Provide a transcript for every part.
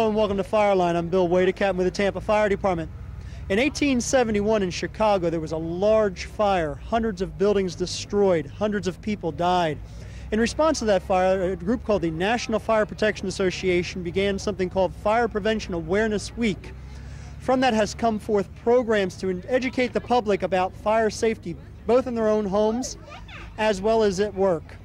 and welcome to Fireline. I'm Bill Wade, captain with the Tampa Fire Department. In 1871 in Chicago, there was a large fire. Hundreds of buildings destroyed. Hundreds of people died. In response to that fire, a group called the National Fire Protection Association began something called Fire Prevention Awareness Week. From that has come forth programs to educate the public about fire safety, both in their own homes as well as at work.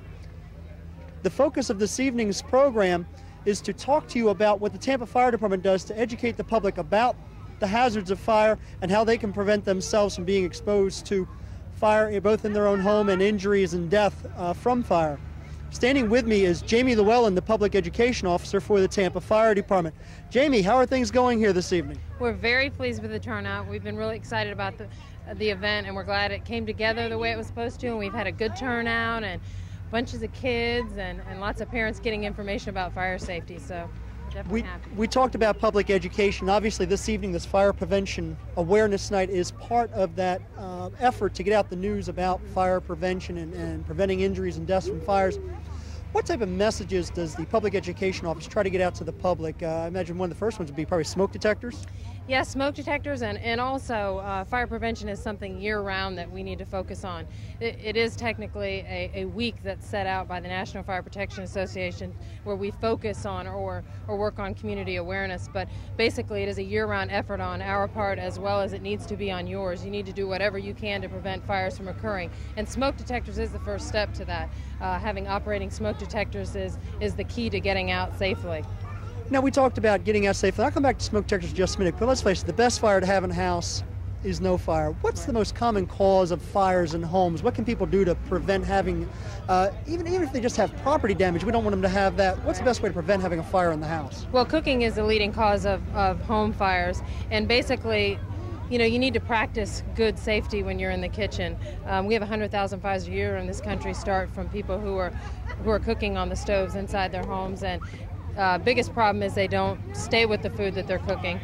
The focus of this evening's program is to talk to you about what the Tampa Fire Department does to educate the public about the hazards of fire and how they can prevent themselves from being exposed to fire, both in their own home and injuries and death from fire. Standing with me is Jamie Lewellen, the Public Education Officer for the Tampa Fire Department. Jamie, how are things going here this evening? We're very pleased with the turnout. We've been really excited about the event, and we're glad it came together the way it was supposed to, and we've had a good turnout and bunches of kids and lots of parents getting information about fire safety, so definitely happy. We talked about public education. Obviously this evening, this Fire Prevention Awareness Night is part of that effort to get out the news about fire prevention and preventing injuries and deaths from fires. What type of messages does the Public Education Office try to get out to the public? I imagine one of the first ones would be probably smoke detectors. Yes, smoke detectors, and also fire prevention is something year-round that we need to focus on. It is technically a week that's set out by the National Fire Protection Association where we focus on or work on community awareness, but basically it is a year-round effort on our part as well as it needs to be on yours. You need to do whatever you can to prevent fires from occurring, and smoke detectors is the first step to that. Having operating smoke detectors is the key to getting out safely. Now, we talked about getting out safely. I'll come back to smoke detectors in just a minute, but let's face it, the best fire to have in a house is no fire. What's the most common cause of fires in homes? What can people do to prevent having, even if they just have property damage, we don't want them to have that. What's the best way to prevent having a fire in the house? Well, cooking is the leading cause of home fires, and basically, you know, you need to practice good safety when you're in the kitchen. We have 100,000 fires a year in this country start from people who are cooking on the stoves inside their homes, and biggest problem is they don't stay with the food that they're cooking,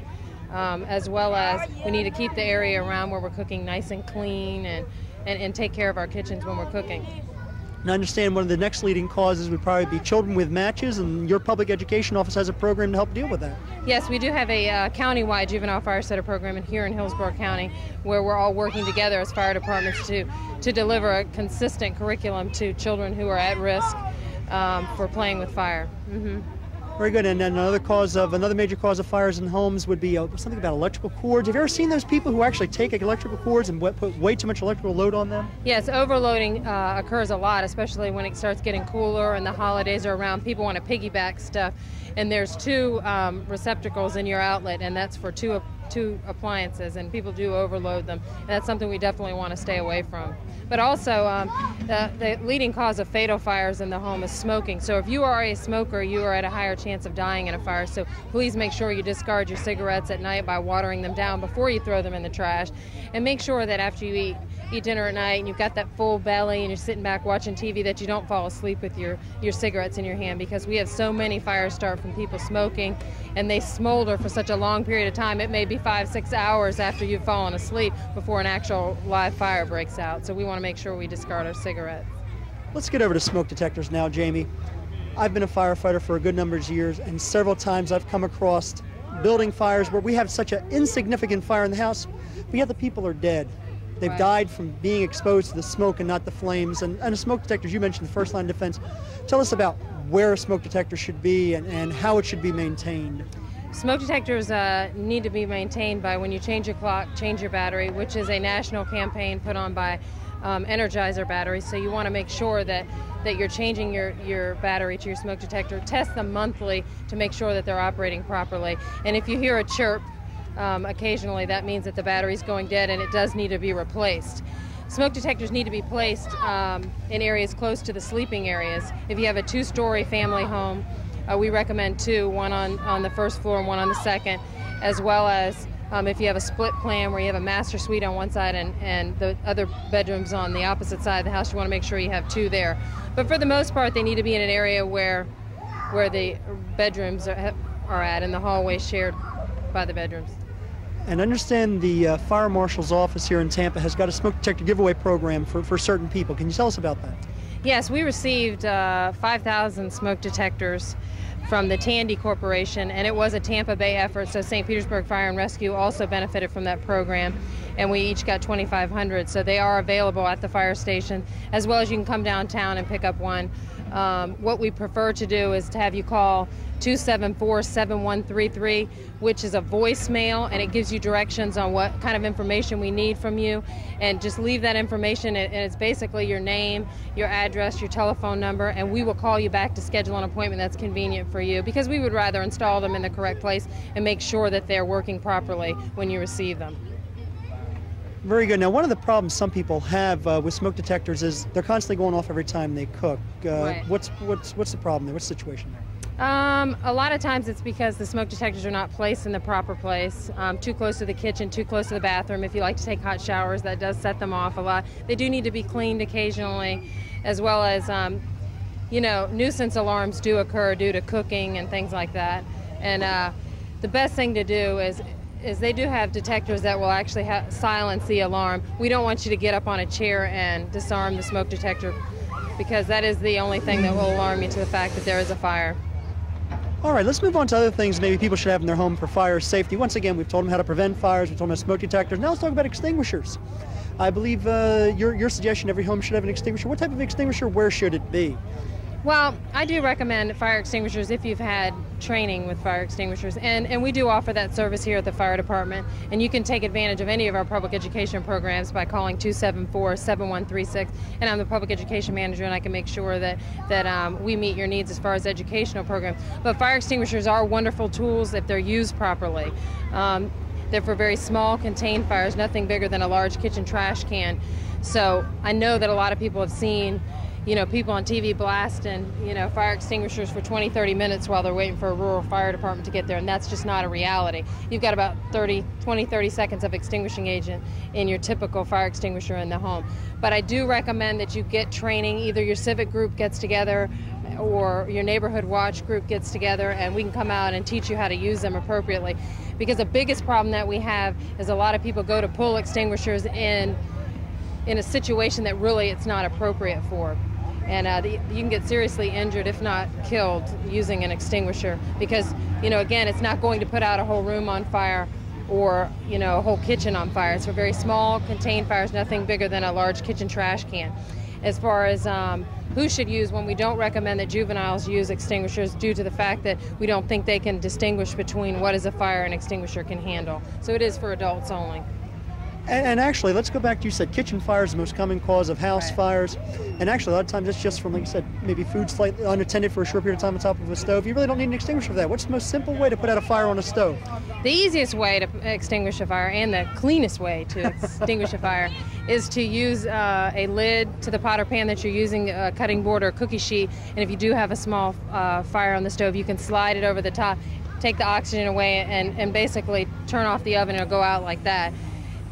as well as we need to keep the area around where we're cooking nice and clean and take care of our kitchens when we're cooking. And I understand one of the next leading causes would probably be children with matches, and your Public Education Office has a program to help deal with that. Yes, we do have a county-wide juvenile fire setter program here in Hillsborough County where we're all working together as fire departments to deliver a consistent curriculum to children who are at risk for playing with fire. Mm-hmm. Very good. And then another major cause of fires in homes would be something about electrical cords. Have you ever seen those people who actually take electrical cords and put way too much electrical load on them? Yes, overloading occurs a lot, especially when it starts getting cooler and the holidays are around. People want to piggyback stuff, and there's two receptacles in your outlet, and that's for two appliances, and people do overload them, and that's something we definitely want to stay away from. But also, the leading cause of fatal fires in the home is smoking. So if you are a smoker, you are at a higher chance of dying in a fire. So please make sure you discard your cigarettes at night by watering them down before you throw them in the trash. And make sure that after you eat dinner at night and you've got that full belly and you're sitting back watching TV that you don't fall asleep with your cigarettes in your hand, because we have so many fires start from people smoking, and they smolder for such a long period of time. It may be 5-6 hours after you've fallen asleep before an actual live fire breaks out. So we want to make sure we discard our cigarettes. Let's get over to smoke detectors now, Jamie. I've been a firefighter for a good number of years, and several times I've come across building fires where we have such an insignificant fire in the house, but yet the people are dead. They've died from being exposed to the smoke and not the flames. And smoke detectors, you mentioned the first line of defense. Tell us about where a smoke detector should be and how it should be maintained. Smoke detectors need to be maintained by when you change your clock, change your battery, which is a national campaign put on by Energizer batteries. So you want to make sure that you're changing your battery to your smoke detector. Test them monthly to make sure that they're operating properly. And if you hear a chirp, occasionally that means that the battery's going dead and it does need to be replaced. Smoke detectors need to be placed in areas close to the sleeping areas. If you have a 2-story family home, we recommend 2, one on the first floor and one on the second, as well as if you have a split plan where you have a master suite on one side and the other bedrooms on the opposite side of the house, you want to make sure you have 2 there. But for the most part, they need to be in an area where the bedrooms are at and the hallway shared by the bedrooms. And understand the Fire Marshal's office here in Tampa has got a smoke detector giveaway program for certain people. Can you tell us about that? Yes, we received 5,000 smoke detectors from the Tandy Corporation, and it was a Tampa Bay effort, so St. Petersburg Fire and Rescue also benefited from that program, and we each got 2,500. So they are available at the fire station, as well as you can come downtown and pick up one. What we prefer to do is to have you call 274-7133, which is a voicemail, and it gives you directions on what kind of information we need from you, and just leave that information, and it's basically your name, your address, your telephone number, and we will call you back to schedule an appointment that's convenient for you, because we would rather install them in the correct place and make sure that they're working properly when you receive them. Very good. Now, one of the problems some people have with smoke detectors is they're constantly going off every time they cook. Right. What's the problem there? What's the situation there? A lot of times it's because the smoke detectors are not placed in the proper place, too close to the kitchen, too close to the bathroom. If you like to take hot showers, that does set them off a lot. They do need to be cleaned occasionally, as well as, nuisance alarms do occur due to cooking and things like that. And the best thing to do is they do have detectors that will actually silence the alarm. We don't want you to get up on a chair and disarm the smoke detector, because that is the only thing that will alarm you to the fact that there is a fire. All right, let's move on to other things maybe people should have in their home for fire safety. Once again, we've told them how to prevent fires, we've told them about smoke detectors. Now let's talk about extinguishers. I believe your suggestion, every home should have an extinguisher. What type of extinguisher? Where should it be? Well, I do recommend fire extinguishers if you've had training with fire extinguishers, and we do offer that service here at the fire department, and you can take advantage of any of our public education programs by calling 274-7136, and I'm the public education manager, and I can make sure that we meet your needs as far as educational programs. But fire extinguishers are wonderful tools if they're used properly. They're for very small contained fires, nothing bigger than a large kitchen trash can. So I know that a lot of people have seen people on TV blasting, fire extinguishers for 20-30 minutes while they're waiting for a rural fire department to get there, and that's just not a reality. You've got about 20-30 seconds of extinguishing agent in your typical fire extinguisher in the home. But I do recommend that you get training. Either your civic group gets together or your neighborhood watch group gets together, and we can come out and teach you how to use them appropriately. Because the biggest problem that we have is a lot of people go to pull extinguishers in a situation that really it's not appropriate for. And you can get seriously injured, if not killed, using an extinguisher, because, again, it's not going to put out a whole room on fire or, a whole kitchen on fire. It's for very small, contained fires, nothing bigger than a large kitchen trash can. As far as who should use one, we don't recommend that juveniles use extinguishers due to the fact that we don't think they can distinguish between what is a fire an extinguisher can handle. So it is for adults only. And actually, let's go back to, you said kitchen fire is the most common cause of house Right. fires. And actually, a lot of times it's just from, like you said, maybe food slightly unattended for a short period of time on top of a stove. You really don't need an extinguisher for that. What's the most simple way to put out a fire on a stove? The easiest way to extinguish a fire, and the cleanest way to extinguish a fire, is to use a lid to the pot or pan that you're using, a cutting board or a cookie sheet. And if you do have a small fire on the stove, you can slide it over the top, take the oxygen away, and basically turn off the oven and it'll go out like that,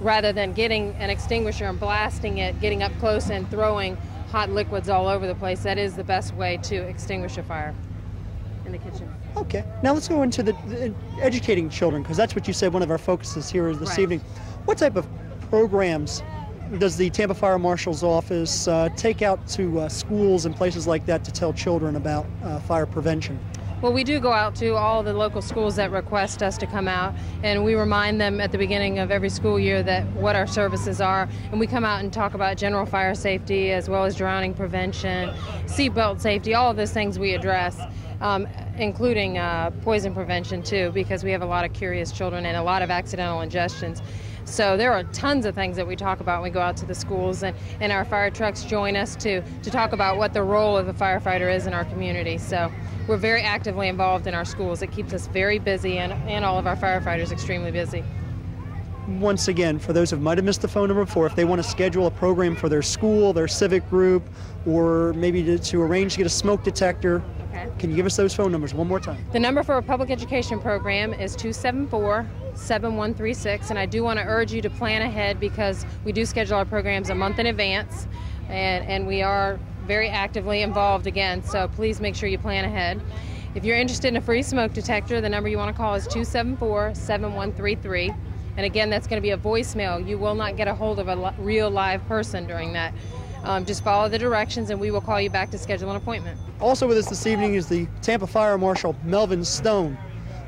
rather than getting an extinguisher and blasting it, getting up close and throwing hot liquids all over the place. That is the best way to extinguish a fire in the kitchen. Okay. Now let's go into the educating children, because that's what you said one of our focuses here is this Right. evening. What type of programs does the Tampa Fire Marshal's office take out to schools and places like that to tell children about fire prevention? Well, we do go out to all the local schools that request us to come out, and we remind them at the beginning of every school year that what our services are, and we come out and talk about general fire safety as well as drowning prevention, seatbelt safety, all of those things we address, including poison prevention too, because we have a lot of curious children and a lot of accidental ingestions. So there are tons of things that we talk about when we go out to the schools, and our fire trucks join us to talk about what the role of a firefighter is in our community. So we're very actively involved in our schools. It keeps us very busy, and all of our firefighters extremely busy. Once again, for those who might have missed the phone number before, if they want to schedule a program for their school, their civic group, or maybe to arrange to get a smoke detector, Okay. can you give us those phone numbers one more time? The number for a public education program is 274-7136, and I do want to urge you to plan ahead, because we do schedule our programs a month in advance, and we are very actively involved again, so please make sure you plan ahead. If you're interested in a free smoke detector, the number you want to call is 274-7133, and again, that's going to be a voicemail. You will not get a hold of a real live person during that. just follow the directions and we will call you back to schedule an appointment. Also with us this evening is the Tampa Fire Marshal, Melvin Stone.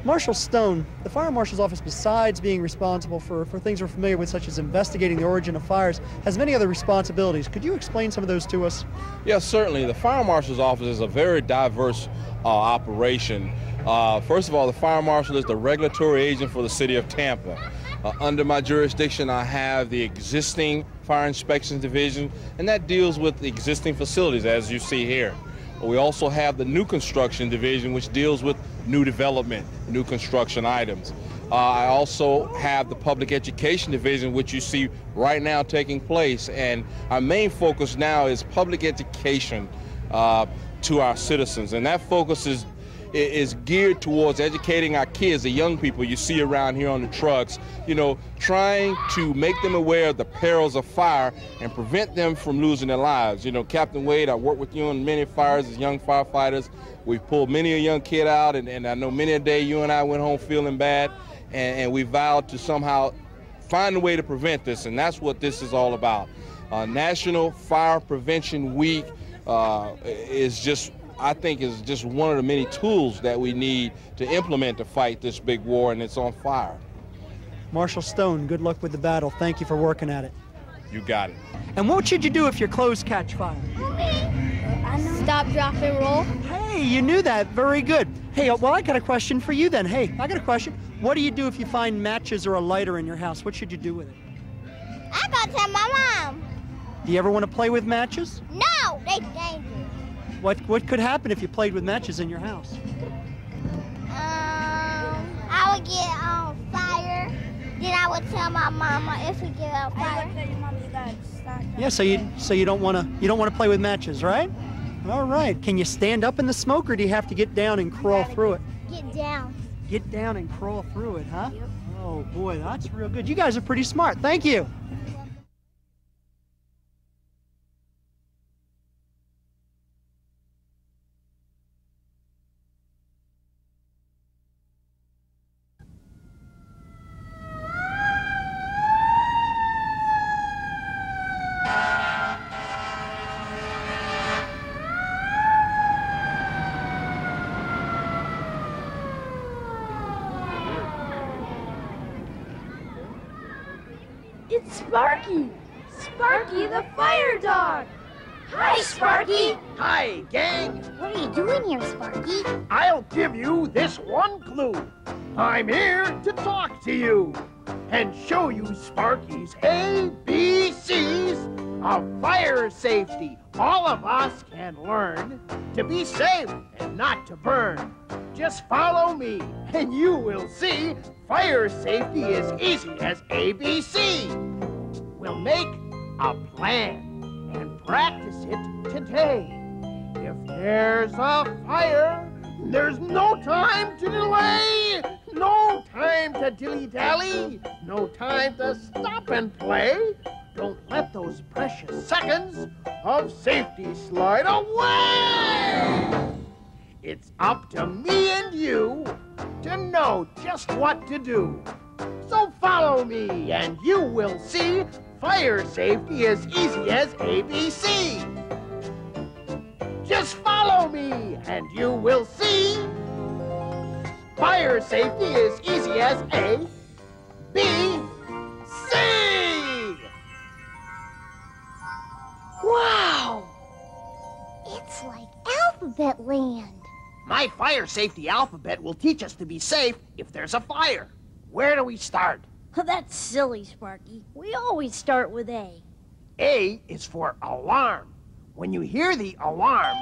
Marshal Stone, the Fire Marshal's office, besides being responsible for things we're familiar with, such as investigating the origin of fires, has many other responsibilities. Could you explain some of those to us? Yes, certainly. The Fire Marshal's office is a very diverse operation. First of all, the Fire Marshal is the regulatory agent for the city of Tampa. Under my jurisdiction, I have the existing Fire Inspections Division, and that deals with the existing facilities, as you see here. We also have the New Construction Division, which deals with new development, new construction items. I also have the Public Education Division, which you see right now taking place, and our main focus now is public education to our citizens, and that focus is geared towards educating our kids, the young people you see around here on the trucks, you know, trying to make them aware of the perils of fire and prevent them from losing their lives. You know, Captain Wade, I worked with you on many fires as young firefighters. We've pulled many a young kid out, and I know many a day you and I went home feeling bad, and we vowed to somehow find a way to prevent this, and that's what this is all about. National Fire Prevention Week I think is just one of the many tools that we need to implement to fight this big war, and it's on fire. Marshal Stone, good luck with the battle. Thank you for working at it. You got it. And what should you do if your clothes catch fire? Stop, drop, and roll. Hey, you knew that. Very good. Hey, well, I got a question for you then. Hey, I got a question. What do you do if you find matches or a lighter in your house? What should you do with it? I gotta tell my mom. Do you ever want to play with matches? No, they dangerous. What could happen if you played with matches in your house? I would get on fire. Then I would tell my mama if we get on fire. I would tell your mama you gotta stop. Yeah, so you don't want to play with matches, right? All right. Can you stand up in the smoke, or do you have to get down and crawl through it? Get down. Get down and crawl through it, huh? Yep. Oh boy, that's real good. You guys are pretty smart. Thank you. It's Sparky! Sparky the fire dog! Hi, Sparky! Hi, gang! What are you doing here, Sparky? I'll give you this one clue. I'm here to talk to you and show you Sparky's ABCs of fire safety. All of us can learn to be safe and not to burn. Just follow me and you will see fire safety is easy as ABC. We'll make a plan and practice it today. If there's a fire, there's no time to delay. No time to dilly-dally. No time to stop and play. Don't let those precious seconds of safety slide away. It's up to me and you to know just what to do. So follow me and you will see fire safety is easy as ABC. Just follow me and you will see fire safety is easy as A, B, C. Wow! It's like alphabet land. My fire safety alphabet will teach us to be safe if there's a fire. Where do we start? That's silly, Sparky. We always start with A. A is for alarm. When you hear the alarm,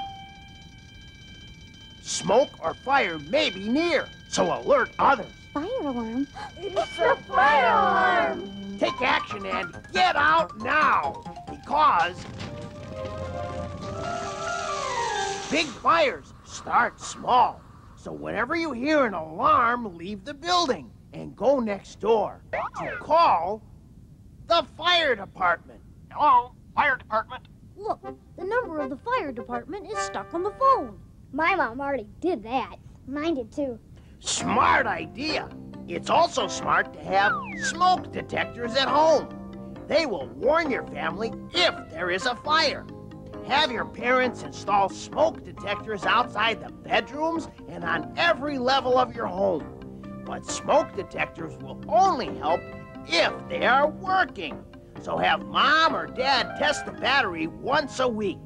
smoke or fire may be near, so alert others. Fire alarm? It's a fire alarm! Take action and get out now, because big fires start small. So whenever you hear an alarm, leave the building and go next door to call the fire department. Hello, fire department. Look, the number of the fire department is stuck on the phone. My mom already did that. Mine did too. Smart idea. It's also smart to have smoke detectors at home. They will warn your family if there is a fire. Have your parents install smoke detectors outside the bedrooms and on every level of your home. But smoke detectors will only help if they are working. So have Mom or Dad test the battery once a week.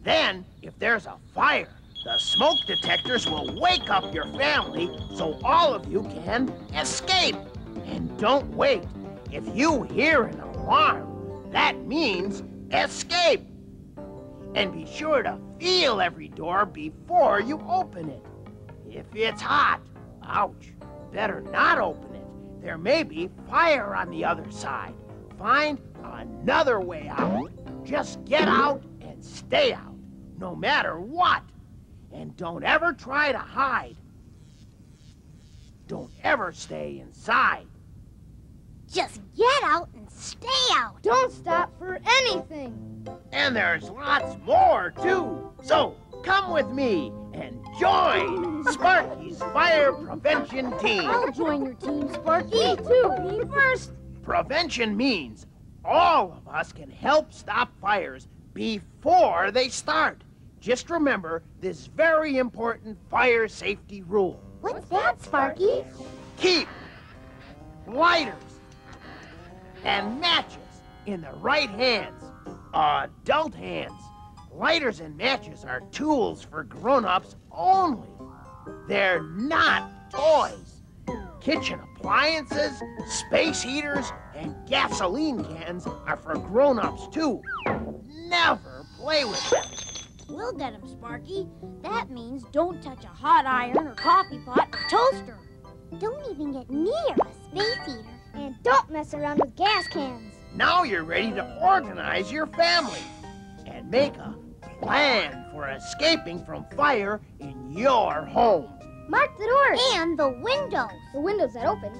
Then, if there's a fire, the smoke detectors will wake up your family so all of you can escape. And don't wait. If you hear an alarm, that means escape. And be sure to feel every door before you open it. If it's hot, ouch, better not open it. There may be fire on the other side. Find another way out. Just get out and stay out, no matter what. And don't ever try to hide. Don't ever stay inside. Just get out and stay out. Don't stop for anything. And there's lots more, too. So come with me and join Sparky's fire prevention team. I'll join your team, Sparky. Me too. Me first. Prevention means all of us can help stop fires before they start. Just remember this very important fire safety rule. What's that, Sparky? Keep lighters and matches in the right hands, adult hands. Lighters and matches are tools for grown-ups only. They're not toys. Kitchen appliances, space heaters, and gasoline cans are for grown-ups too. Never play with them. We'll get him, Sparky. That means don't touch a hot iron or coffee pot or toaster. Don't even get near a space heater. And don't mess around with gas cans. Now you're ready to organize your family and make a plan for escaping from fire in your home. Mark the doors. And the windows. The windows that open.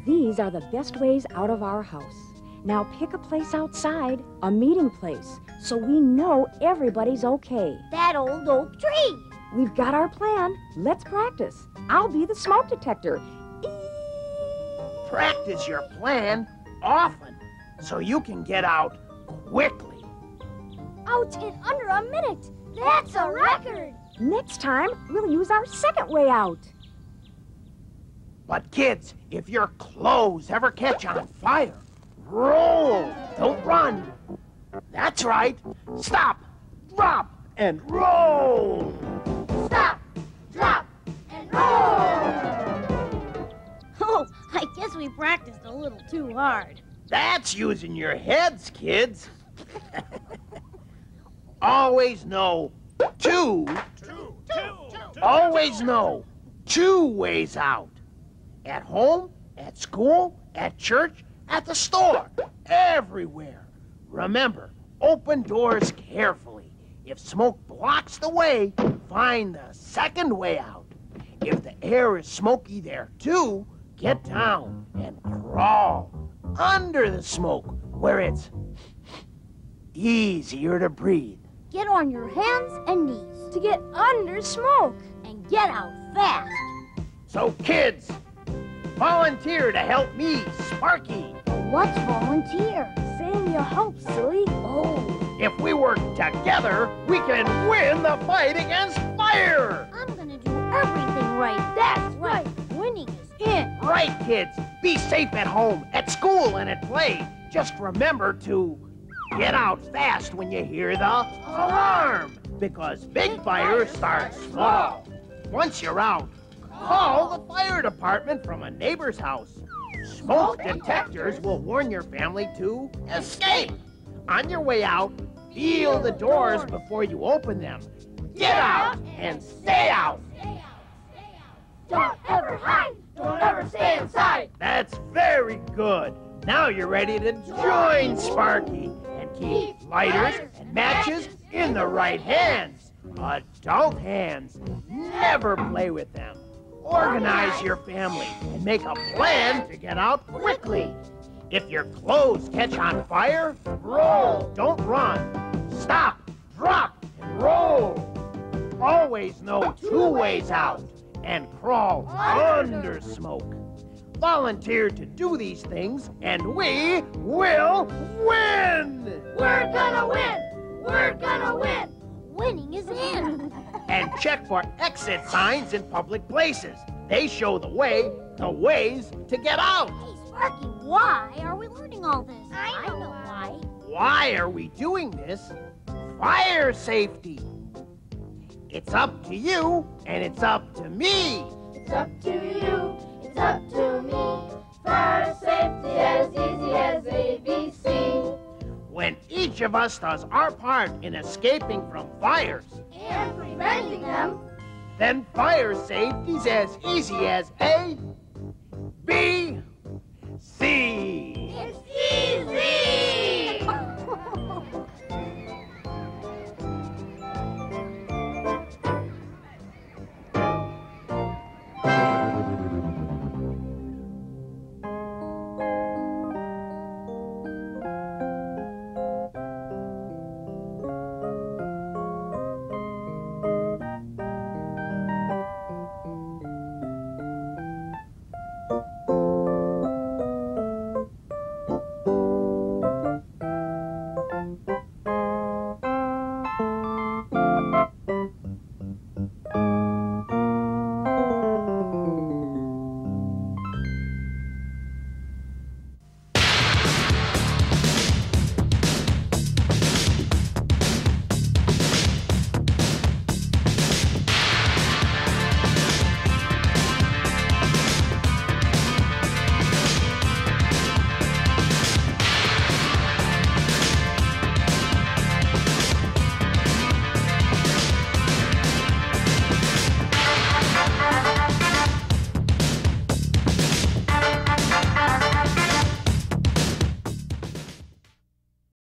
These are the best ways out of our house. Now pick a place outside, a meeting place, so we know everybody's okay. That old oak tree. We've got our plan. Let's practice. I'll be the smoke detector. Practice your plan often so you can get out quickly. Out in under a minute. That's a record. Next time, we'll use our second way out. But kids, if your clothes ever catch on fire, roll, don't run. That's right. Stop, drop, and roll. Stop, drop, and roll. Oh, I guess we practiced a little too hard. That's using your heads, kids. Always know always know two ways out. At home, at school, at church, at the store, everywhere. Remember, open doors carefully. If smoke blocks the way, find the second way out. If the air is smoky there too, get down and crawl under the smoke where it's easier to breathe. Get on your hands and knees to get under smoke and get out fast. So kids, volunteer to help me, Sparky. What's volunteer? Saying you help, silly. Oh, if we work together, we can win the fight against fire. I'm gonna do everything right. That's right. Winning is in. Right, kids. Be safe at home, at school, and at play. Just remember to get out fast when you hear the alarm, because big fires start small. Once you're out, call the fire department from a neighbor's house. Smoke detectors will warn your family to escape. On your way out, feel the doors before you open them. Get out and stay out. Don't ever hide. Don't ever stay inside. That's very good. Now you're ready to join Sparky and keep lighters and matches in the right hands. Adult hands. Never play with them. Organize your family and make a plan to get out quickly. If your clothes catch on fire, roll, don't run. Stop, drop, and roll. Always know two ways out and crawl under smoke. volunteer to do these things, and we will win! We're gonna win! We're gonna win! Winning is in! And check for exit signs in public places. They show the ways to get out. Hey, Sparky, why are we learning all this? I know why. Why are we doing this? Fire safety. It's up to you, and it's up to me. It's up to you, it's up to me. Fire safety as easy as ABC. When each of us does our part in escaping from fires And preventing them, then fire safety's as easy as A, B, C.